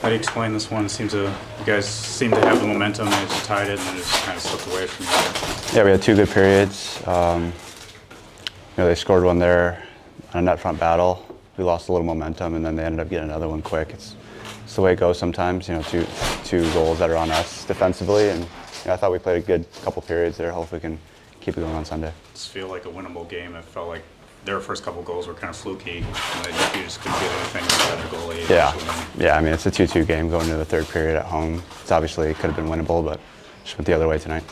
How do you explain this one? You guys seem to have the momentum, and you tied it, and then it just kind of slipped away from you. Yeah, we had two good periods. They scored one there on a net front battle. We lost a little momentum, and then they ended up getting another one quick. It's the way it goes sometimes. Two goals that are on us defensively, and I thought we played a good couple periods there. Hopefully, we can keep it going on Sunday. Does it feel like a winnable game? It felt like their first couple goals were kind of fluky, and you just couldn't do anything with the other goalie. Yeah. I mean, it's a 2-2 game going into the third period at home. It's obviously could have been winnable, but just went the other way tonight.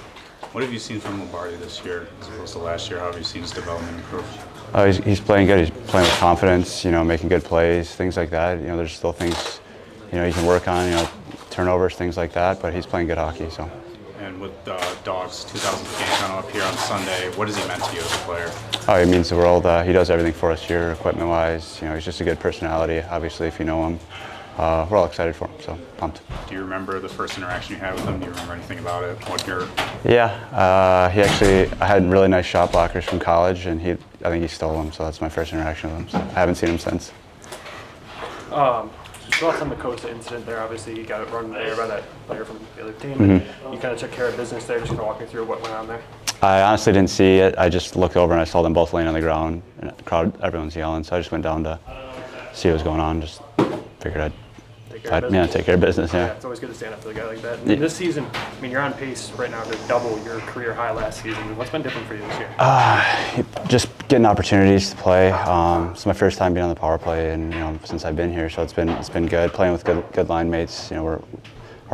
What have you seen from Lombardi this year as opposed to last year? How have you seen his development improve? He's playing good. He's playing with confidence. Making good plays, things like that. There's still things, he can work on. Turnovers, things like that. But he's playing good hockey. So. And with Dog's 2000th game coming up here on Sunday, what has he meant to you as a player? Oh, he means the world. He does everything for us here, equipment-wise. He's just a good personality. Obviously, if you know him, we're all excited for him. So pumped. Do you remember the first interaction you had with him? Do you remember anything about it? Yeah, I had really nice shot blockers from college, and I think he stole them. So that's my first interaction with him. So I haven't seen him since. Thoughts on the Costa incident there? Obviously, you got it run there by that player from the other team. Mm-hmm. You kind of took care of business there. Just kind of walk me through what went on there. I honestly didn't see it. I just looked over and I saw them both laying on the ground. And the crowd, everyone's yelling. So I just went down to see what was going on. Just figured I'd take care of business. Yeah. It's always good to stand up for a guy like that. And this season, you're on pace right now to double your career high last season. What's been different for you this year? Just getting opportunities to play. It's my first time being on the power play, and since I've been here, so it's been good playing with good line mates. Our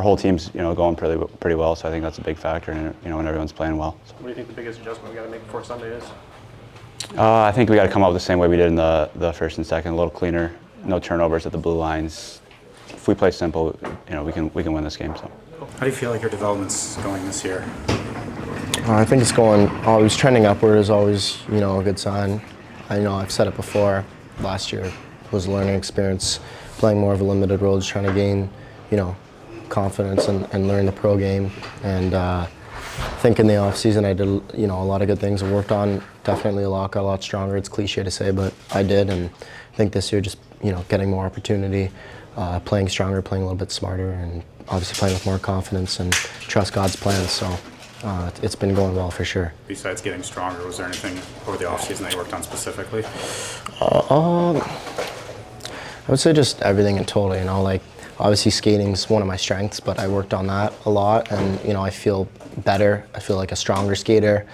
whole team's going pretty well, so I think that's a big factor in when everyone's playing well. So. What do you think the biggest adjustment we got to make before Sunday is? I think we got to come up the same way we did in the first and second, a little cleaner, no turnovers at the blue lines. If we play simple, we can win this game. So. How do you feel like your development's going this year? I think it's going always trending upward is always a good sign. I've said it before. Last year was a learning experience, playing more of a limited role, just trying to gain confidence and learn the pro game. And I think in the off season I did a lot of good things. I worked on definitely got a lot stronger. It's cliche to say, but I did. And I think this year just getting more opportunity. Playing stronger, playing a little bit smarter, and obviously playing with more confidence and trust God's plans. So it's been going well for sure. Besides getting stronger, was there anything over the offseason that you worked on specifically? I would say just everything in total. Obviously skating's one of my strengths, but I worked on that a lot, and I feel better. I feel like a stronger skater.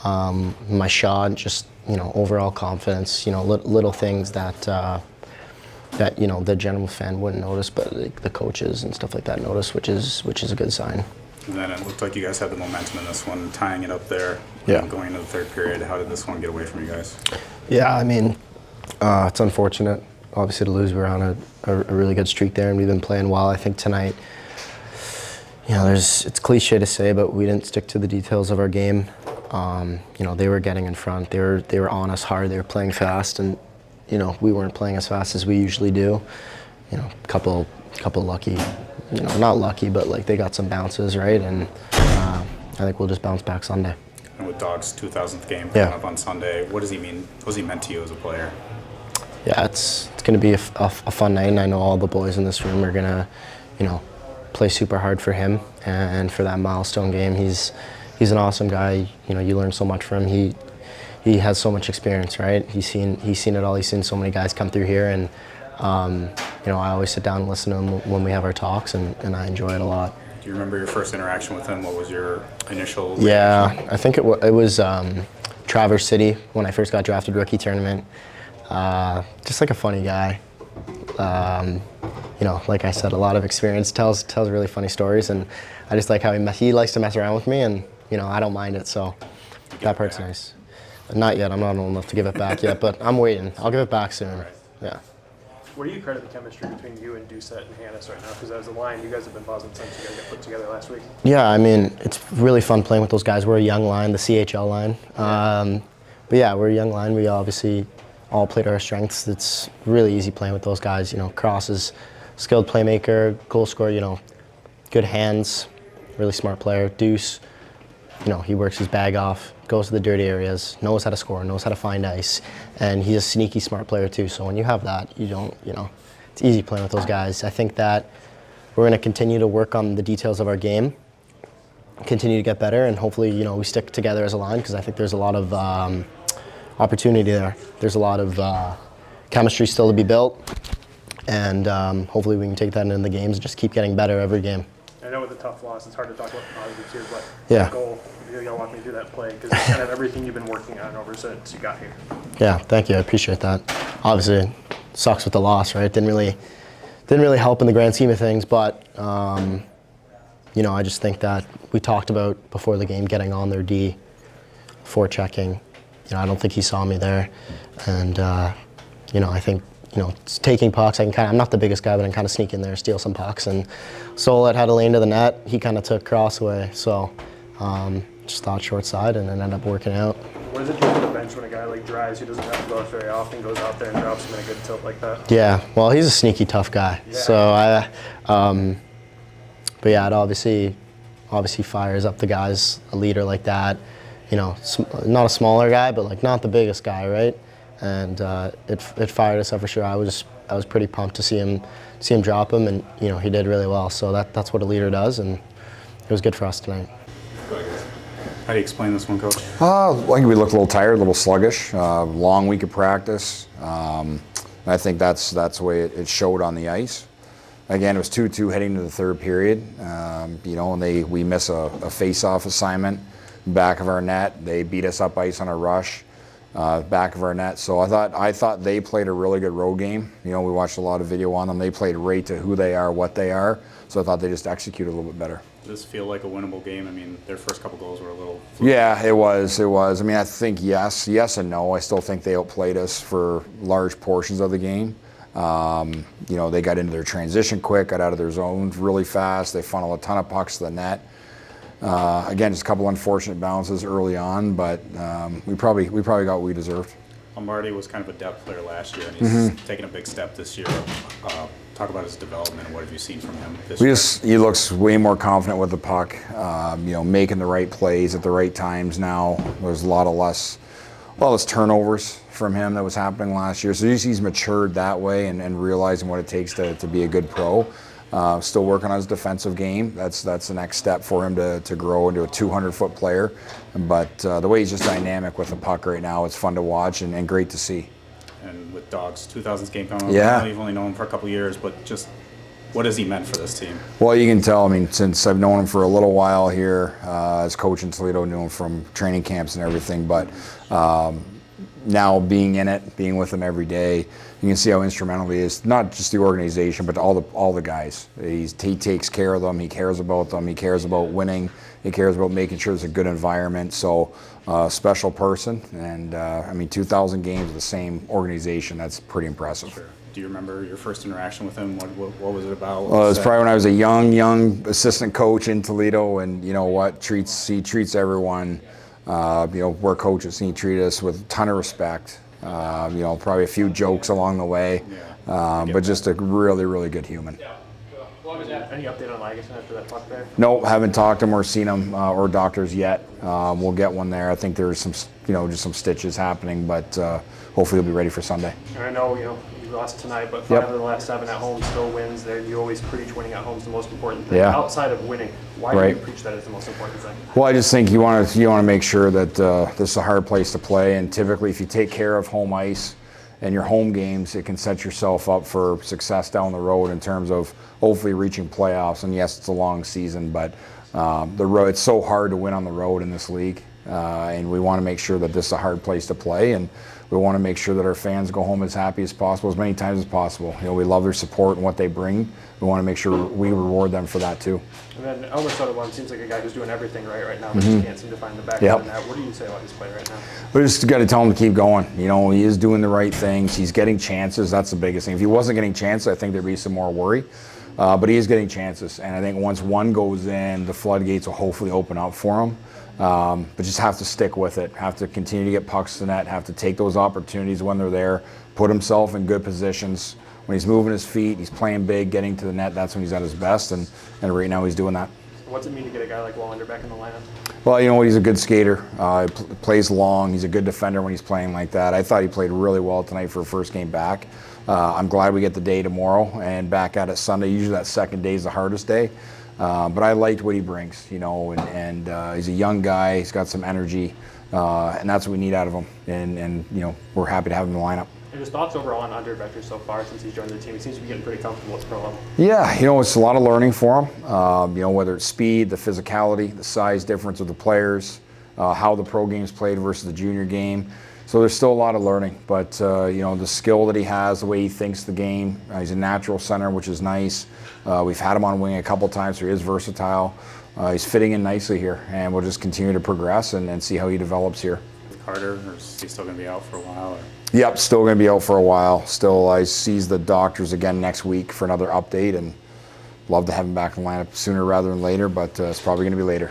My shot, just overall confidence. Little things that the general fan wouldn't notice, but the coaches and stuff like that notice, which is a good sign. And then it looked like you guys had the momentum in this one, tying it up there. Yeah. Going into the third period, how did this one get away from you guys? Yeah, it's unfortunate, obviously, to lose. We're on a really good streak there, and we've been playing well. I think tonight, it's cliche to say, but we didn't stick to the details of our game. They were getting in front. They were on us hard. They were playing fast, and we weren't playing as fast as we usually do. Couple lucky, not lucky, but they got some bounces, right? And I think we'll just bounce back Sunday. And with Dog's 2000th game coming up on Sunday, what does he mean? What has he meant to you as a player? Yeah, it's going to be a fun night, and I know all the boys in this room are going to, play super hard for him and for that milestone game. He's an awesome guy. You learn so much from him. He has so much experience, right? He's seen it all. He's seen so many guys come through here, and I always sit down and listen to him when we have our talks, and I enjoy it a lot. Do you remember your first interaction with him? What was your initial reaction? Yeah, I think it was Traverse City when I first got drafted, rookie tournament. Just like a funny guy. Like I said, a lot of experience, tells really funny stories, and I just like how he likes to mess around with me, and I don't mind it, so that part's nice. Not yet. I'm not old enough to give it back yet, but I'm waiting. I'll give it back soon. Yeah. Where do you credit the chemistry between you and Doucette and Hannes right now? Because as a line, you guys have been buzzing since you guys got put together last week. Yeah, it's really fun playing with those guys. We're a young line, the CHL line. But yeah, we're a young line. We obviously all played our strengths. It's really easy playing with those guys. Cross is skilled playmaker, goal scorer, good hands, really smart player. Deuce, he works his bag off, goes to the dirty areas, knows how to score, knows how to find ice, and he's a sneaky smart player too. So when you have that, it's easy playing with those guys. I think that we're going to continue to work on the details of our game, continue to get better, and hopefully, we stick together as a line, because I think there's a lot of opportunity there. There's a lot of chemistry still to be built, and hopefully we can take that into the games and just keep getting better every game. I know with a tough loss, it's hard to talk about positives here, but Yeah. goal, you gotta walk me through that play, because it's kind of everything you've been working on over since you got here. Yeah, thank you. I appreciate that. Obviously, it sucks with the loss, right? Didn't really help in the grand scheme of things, but I just think that we talked about before the game getting on their D, forechecking. I don't think he saw me there, and I think taking pucks. I'm not the biggest guy, but I can kind of sneak in there, steal some pucks, and Solet had a lane to the net. He kind of took cross away, so just thought short side, and it ended up working out. What does it do for the bench when a guy like Drives, who doesn't have to go out very often, goes out there and drops him in a good tilt like that? Yeah, well, he's a sneaky tough guy. Yeah. So but yeah, it obviously fires up the guys. A leader like that, not a smaller guy, but like not the biggest guy, right? And it fired us up for sure. I was pretty pumped to see him drop him, and he did really well. So that's what a leader does, and it was good for us tonight. How do you explain this one, Coach? I think we looked a little tired, a little sluggish. Long week of practice. And I think that's the way it showed on the ice. Again, it was 2-2 heading to the third period. And we miss a face-off assignment, back of our net. They beat us up ice on a rush, back of our net. So I thought they played a really good road game. We watched a lot of video on them. They played right to who they are, what they are. So I thought they just executed a little bit better. Does this feel like a winnable game? I mean, their first couple goals were a little fluky. Yeah, it was. I mean, I think yes and no. I still think they outplayed us for large portions of the game. They got into their transition quick, got out of their zones really fast. They funneled a ton of pucks to the net. Again, just a couple unfortunate bounces early on, but we probably got what we deserved. Lombardi was kind of a depth player last year, and he's taken a big step this year. Talk about his development and what have you seen from him this year? He looks way more confident with the puck, making the right plays at the right times now. There's a lot less turnovers from him that was happening last year. So he's matured that way and realizing what it takes to be a good pro. Still working on his defensive game. That's the next step for him to grow into a 200-foot player. But the way he's just dynamic with the puck right now, it's fun to watch and great to see. And with Dog's 2000s game coming up, Yeah. I know you've only known him for a couple years, but just what has he meant for this team? Well, you can tell, since I've known him for a little while here, as coach in Toledo, knew him from training camps and everything, but now being in it, being with him every day, you can see how instrumental he is, not just the organization, but all the guys. He takes care of them, he cares about them, he cares about winning, he cares about making sure it's a good environment. So, special person, and 2,000 games with the same organization, that's pretty impressive. Sure. Do you remember your first interaction with him? What was it about? Well, it was probably when I was a young assistant coach in Toledo, and you know what, he treats everyone, we're coaches, and he treated us with a ton of respect. Probably a few jokes along the way, but just a really, really good human. Any update on Lagesson after that puck there? No, haven't talked to him or seen him or doctors yet. We'll get one there. I think there's some, just some stitches happening, but hopefully he'll be ready for Sunday. And I know, you lost tonight, but 5 of the last 7 at home still wins. There, you always preach winning at home is the most important thing. Yeah. Outside of winning, why do you preach that as the most important thing? Well, I just think you want to make sure that this is a hard place to play, and typically if you take care of home ice and your home games, it can set yourself up for success down the road in terms of hopefully reaching playoffs. And yes, it's a long season, but the road, it's so hard to win on the road in this league, and we want to make sure that this is a hard place to play, and we want to make sure that our fans go home as happy as possible, as many times as possible. We love their support and what they bring. We want to make sure we reward them for that too. And then Elmer Soderblom seems like a guy who's doing everything right now, but just can't seem to find the back of the net. What do you say about his play right now? We just got to tell him to keep going. He is doing the right things. He's getting chances. That's the biggest thing. If he wasn't getting chances, I think there'd be some more worry. But he is getting chances. And I think once one goes in, the floodgates will hopefully open up for him. But just have to stick with it. Have to continue to get pucks to the net. Have to take those opportunities when they're there. Put himself in good positions. When he's moving his feet, he's playing big, getting to the net. That's when he's at his best. And right now he's doing that. What's it mean to get a guy like Wallander back in the lineup? Well, he's a good skater. He plays long. He's a good defender when he's playing like that. I thought he played really well tonight for a first game back. I'm glad we get the day tomorrow and back at it Sunday. Usually that second day is the hardest day. But I liked what he brings, you know, and he's a young guy. He's got some energy, and that's what we need out of him. And you know, we're happy to have him in the lineup. And his thoughts overall on Hunter Becher so far since he's joined the team? He seems to be getting pretty comfortable at the pro level. Yeah, you know, it's a lot of learning for him. You know, whether it's speed, the physicality, the size difference of the players, how the pro game's played versus the junior game. So there's still a lot of learning, but you know, the skill that he has, the way he thinks the game, he's a natural center, which is nice. We've had him on wing a couple times, so he is versatile. He's fitting in nicely here, and we'll just continue to progress and see how he develops here. Carter, or is he still going to be out for a while? Or? Yep, still going to be out for a while. Still, I sees the doctors again next week for another update, and love to have him back in the lineup sooner rather than later, but it's probably going to be later.